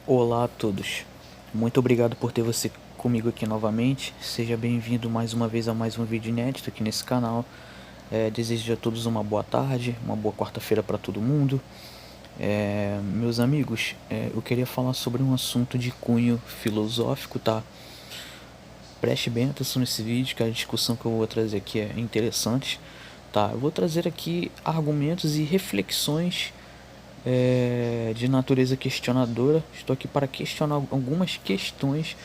Olá a todos, muito obrigado por ter você comigo aqui novamente. Seja bem-vindo mais uma vez a mais um vídeo inédito aqui nesse canal. Desejo a todos uma boa tarde, uma boa quarta-feira para todo mundo. Meus amigos, eu queria falar sobre um assunto de cunho filosófico, tá? Preste bem atenção nesse vídeo, que a discussão que eu vou trazer aqui é interessante, tá? Eu vou trazer aqui argumentos e reflexões de natureza questionadora. Estou aqui para questionar algumas questões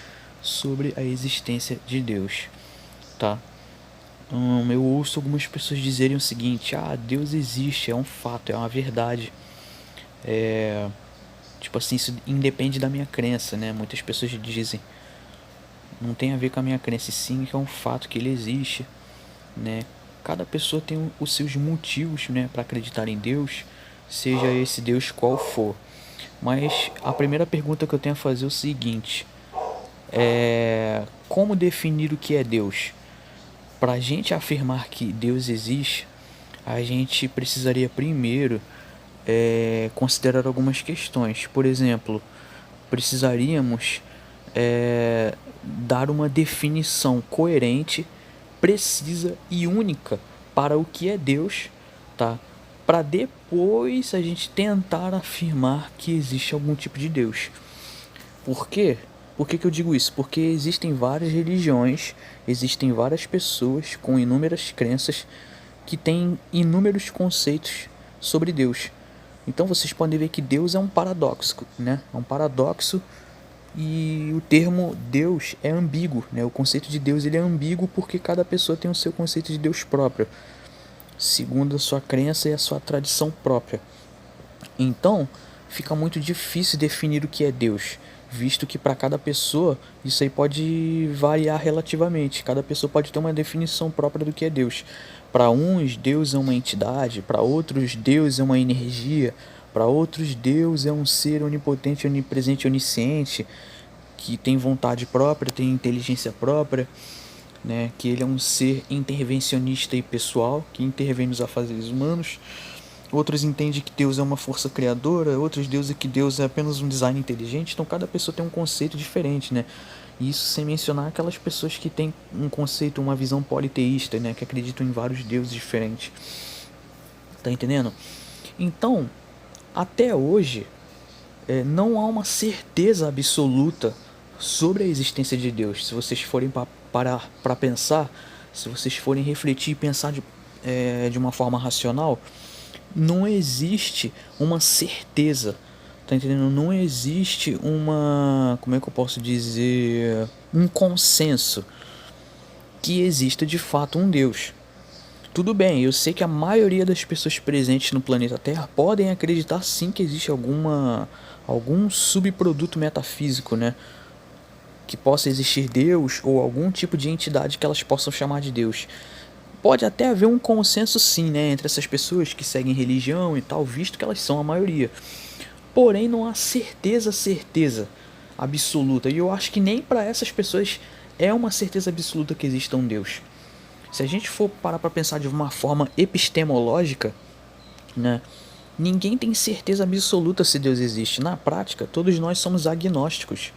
sobre a existência de Deus, tá? Eu ouço algumas pessoas dizerem o seguinte: Deus existe, é um fato, é uma verdade. Tipo assim, isso independe da minha crença, né? Muitas pessoas dizem, não tem a ver com a minha crença, e sim que é um fato que ele existe, né? Cada pessoa tem os seus motivos, né, para acreditar em Deus, seja esse Deus qual for. Mas a primeira pergunta que eu tenho a fazer é o seguinte: como definir o que é Deus? Para a gente afirmar que Deus existe, a gente precisaria primeiro considerar algumas questões. Por exemplo, precisaríamos dar uma definição coerente, precisa e única para o que é Deus, tá? Para depois a gente tentar afirmar que existe algum tipo de Deus. Por quê? Por que eu digo isso? Porque existem várias religiões, existem várias pessoas com inúmeras crenças que têm inúmeros conceitos sobre Deus. Então vocês podem ver que Deus é um paradoxo, né? É um paradoxo, e o termo Deus é ambíguo, né? O conceito de Deus ele é ambíguo porque cada pessoa tem o seu conceito de Deus próprio, segundo a sua crença e a sua tradição própria. Então, fica muito difícil definir o que é Deus, visto que para cada pessoa isso aí pode variar relativamente. Cada pessoa pode ter uma definição própria do que é Deus. Para uns, Deus é uma entidade, para outros, Deus é uma energia, para outros, Deus é um ser onipotente, onipresente, onisciente, que tem vontade própria, tem inteligência própria, né? Que ele é um ser intervencionista e pessoal, que intervém nos afazeres humanos. Outros entendem que Deus é uma força criadora, outros dizem que Deus é apenas um design inteligente. Então cada pessoa tem um conceito diferente, né? E isso sem mencionar aquelas pessoas que têm um conceito, uma visão politeísta, né? Que acreditam em vários deuses diferentes. Tá entendendo? Então, até hoje, não há uma certeza absoluta sobre a existência de Deus. Se vocês forem parar para pensar, se vocês forem refletir e pensar de uma forma racional, não existe uma certeza, tá entendendo? Não existe uma, como é que eu posso dizer, um consenso que exista de fato um Deus. Tudo bem, eu sei que a maioria das pessoas presentes no planeta Terra podem acreditar sim que existe algum subproduto metafísico, né? Que possa existir Deus ou algum tipo de entidade que elas possam chamar de Deus. Pode até haver um consenso sim, né, entre essas pessoas que seguem religião e tal, visto que elas são a maioria. Porém, não há certeza absoluta. E eu acho que nem para essas pessoas é uma certeza absoluta que exista um Deus. Se a gente for parar para pensar de uma forma epistemológica, né, ninguém tem certeza absoluta se Deus existe. Na prática, todos nós somos agnósticos.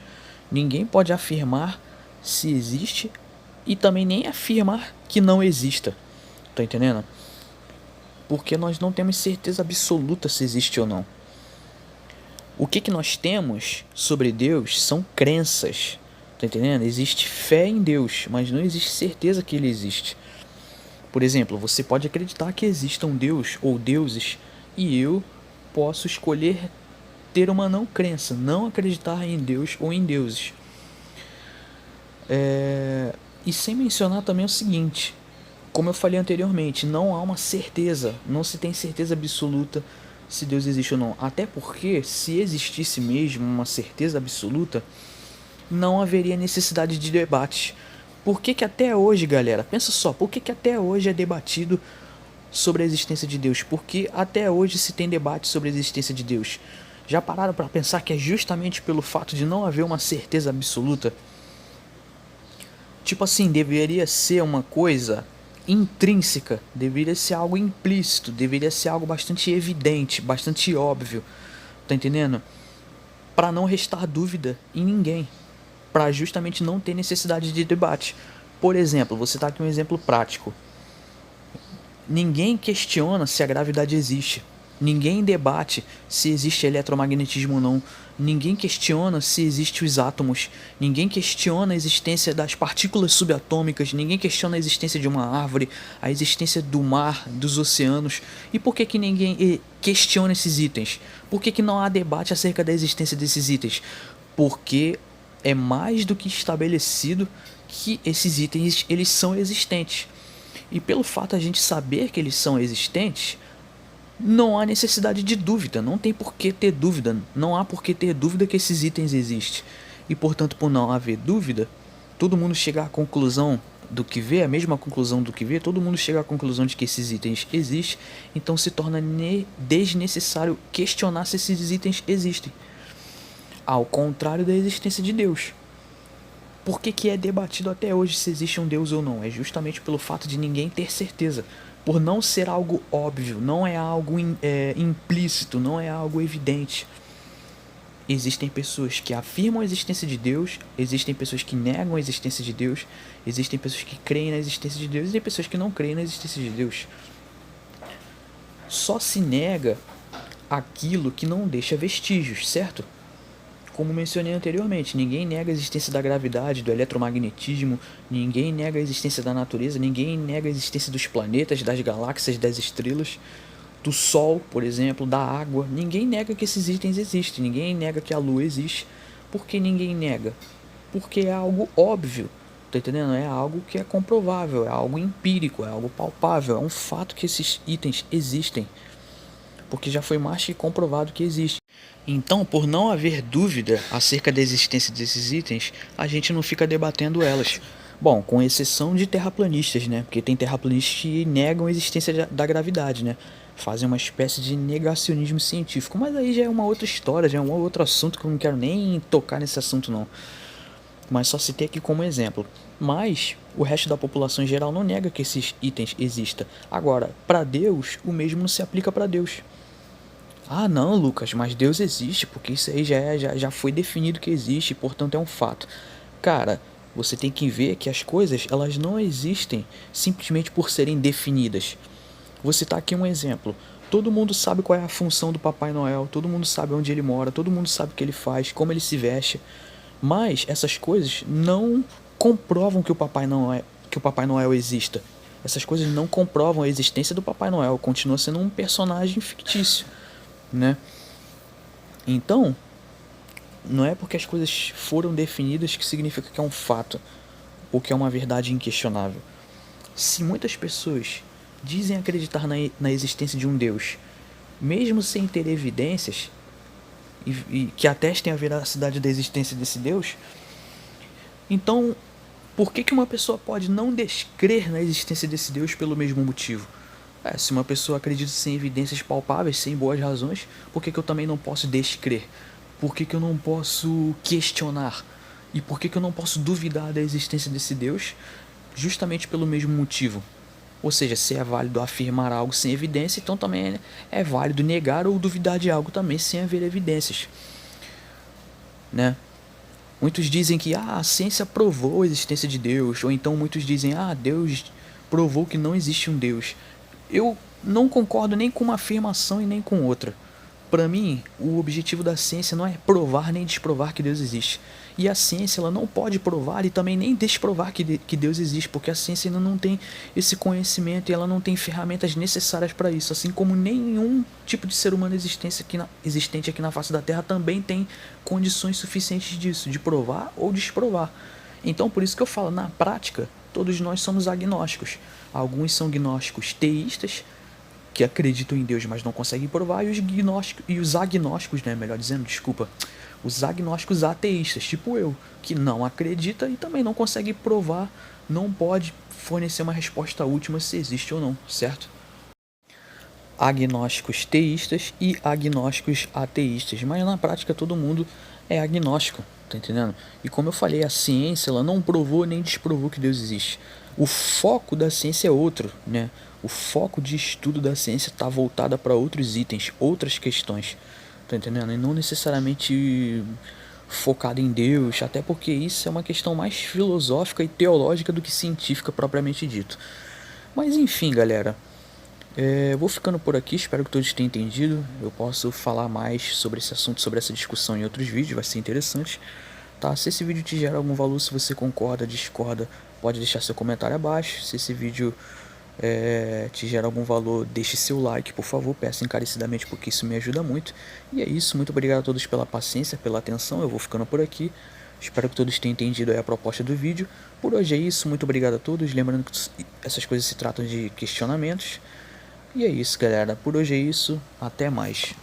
Ninguém pode afirmar se existe e também nem afirmar que não exista. Tá entendendo? Porque nós não temos certeza absoluta se existe ou não. O que nós temos sobre Deus são crenças. Tá entendendo? Existe fé em Deus, mas não existe certeza que ele existe. Por exemplo, você pode acreditar que exista um Deus ou deuses, e eu posso escolher ter uma não crença, não acreditar em Deus ou em deuses. E sem mencionar também o seguinte: como eu falei anteriormente, não há uma certeza, não se tem certeza absoluta se Deus existe ou não. Até porque, se existisse mesmo uma certeza absoluta, não haveria necessidade de debates. Por que até hoje, galera, pensa só, por que até hoje é debatido sobre a existência de Deus? Porque até hoje se tem debate sobre a existência de Deus. Já pararam para pensar que é justamente pelo fato de não haver uma certeza absoluta? Tipo assim, deveria ser uma coisa intrínseca, deveria ser algo implícito, deveria ser algo bastante evidente, bastante óbvio. Tá entendendo? para não restar dúvida em ninguém, para justamente não ter necessidade de debate. Por exemplo, você está aqui um exemplo prático. Ninguém questiona se a gravidade existe. Ninguém debate se existe eletromagnetismo ou não. Ninguém questiona se existem os átomos. Ninguém questiona a existência das partículas subatômicas. Ninguém questiona a existência de uma árvore, a existência do mar, dos oceanos. E por que ninguém questiona esses itens? Por que não há debate acerca da existência desses itens? Porque é mais do que estabelecido que esses itens eles são existentes. E pelo fato de a gente saber que eles são existentes, não há necessidade de dúvida, não tem por que ter dúvida, não há por que ter dúvida que esses itens existem. E portanto, por não haver dúvida, todo mundo chega à conclusão do que vê, a mesma conclusão do que vê, todo mundo chega à conclusão de que esses itens existem, então se torna desnecessário questionar se esses itens existem. Ao contrário da existência de Deus. Por que é debatido até hoje se existe um Deus ou não? É justamente pelo fato de ninguém ter certeza. Por não ser algo óbvio, não é algo implícito, não é algo evidente. Existem pessoas que afirmam a existência de Deus, existem pessoas que negam a existência de Deus, existem pessoas que creem na existência de Deus e existem pessoas que não creem na existência de Deus. Só se nega aquilo que não deixa vestígios, certo? Como mencionei anteriormente, ninguém nega a existência da gravidade, do eletromagnetismo, ninguém nega a existência da natureza, ninguém nega a existência dos planetas, das galáxias, das estrelas, do Sol, por exemplo, da água. Ninguém nega que esses itens existem, ninguém nega que a Lua existe. Por que ninguém nega? Porque é algo óbvio, tá entendendo? É algo que é comprovável, é algo empírico, é algo palpável, é um fato que esses itens existem. Porque já foi mais que comprovado que existe. Então, por não haver dúvida acerca da existência desses itens, a gente não fica debatendo elas. Bom, com exceção de terraplanistas, né? Porque tem terraplanistas que negam a existência da gravidade, né? Fazem uma espécie de negacionismo científico. Mas aí já é uma outra história, já é um outro assunto que eu não quero nem tocar nesse assunto, não. Mas só citei aqui como exemplo. Mas o resto da população em geral não nega que esses itens existam. Agora, para Deus, o mesmo não se aplica para Deus. Ah, não, Lucas, mas Deus existe, porque isso aí já foi definido que existe, portanto é um fato. Cara, você tem que ver que as coisas, elas não existem simplesmente por serem definidas. Vou citar aqui um exemplo. Todo mundo sabe qual é a função do Papai Noel, todo mundo sabe onde ele mora, todo mundo sabe o que ele faz, como ele se veste. Mas essas coisas não comprovam que o Papai Noel exista. Essas coisas não comprovam a existência do Papai Noel, continua sendo um personagem fictício, né? Então, não é porque as coisas foram definidas que significa que é um fato ou que é uma verdade inquestionável. Se muitas pessoas dizem acreditar na existência de um Deus, mesmo sem ter evidências e que atestem a veracidade da existência desse Deus, então por que uma pessoa pode não descrer na existência desse Deus pelo mesmo motivo? Se uma pessoa acredita sem evidências palpáveis, sem boas razões, por que eu também não posso descrer? Por que eu não posso questionar? E por que eu não posso duvidar da existência desse Deus justamente pelo mesmo motivo? Ou seja, se é válido afirmar algo sem evidência, então também é válido negar ou duvidar de algo também sem haver evidências, né? Muitos dizem que a ciência provou a existência de Deus, ou então muitos dizem Deus provou que não existe um Deus. Eu não concordo nem com uma afirmação e nem com outra. Para mim, o objetivo da ciência não é provar nem desprovar que Deus existe. E a ciência ela não pode provar e também nem desprovar que Deus existe, porque a ciência ainda não tem esse conhecimento e ela não tem ferramentas necessárias para isso. Assim como nenhum tipo de ser humano existente aqui na face da Terra também tem condições suficientes disso, de provar ou desprovar. Então, por isso que eu falo, na prática, todos nós somos agnósticos. Alguns são gnósticos teístas, que acreditam em Deus, mas não conseguem provar, e os agnósticos, né, melhor dizendo, desculpa, os agnósticos ateístas, tipo eu, que não acredita e também não consegue provar, não pode fornecer uma resposta última se existe ou não, certo? Agnósticos teístas e agnósticos ateístas, mas na prática todo mundo é agnóstico, tá entendendo? E como eu falei, a ciência ela não provou nem desprovou que Deus existe. O foco da ciência é outro, né? O foco de estudo da ciência está voltado para outros itens, outras questões, tá entendendo? E não necessariamente focado em Deus, até porque isso é uma questão mais filosófica e teológica do que científica propriamente dito. Mas enfim, galera, eu vou ficando por aqui, espero que todos tenham entendido. Eu posso falar mais sobre esse assunto, sobre essa discussão em outros vídeos, vai ser interessante. Tá? Se esse vídeo te gera algum valor, se você concorda, discorda, pode deixar seu comentário abaixo. Se esse vídeo te gera algum valor, deixe seu like, por favor, peço encarecidamente porque isso me ajuda muito. E é isso, muito obrigado a todos pela paciência, pela atenção, eu vou ficando por aqui. Espero que todos tenham entendido aí a proposta do vídeo. Por hoje é isso, muito obrigado a todos. Lembrando que essas coisas se tratam de questionamentos. E é isso, galera. Por hoje é isso. Até mais.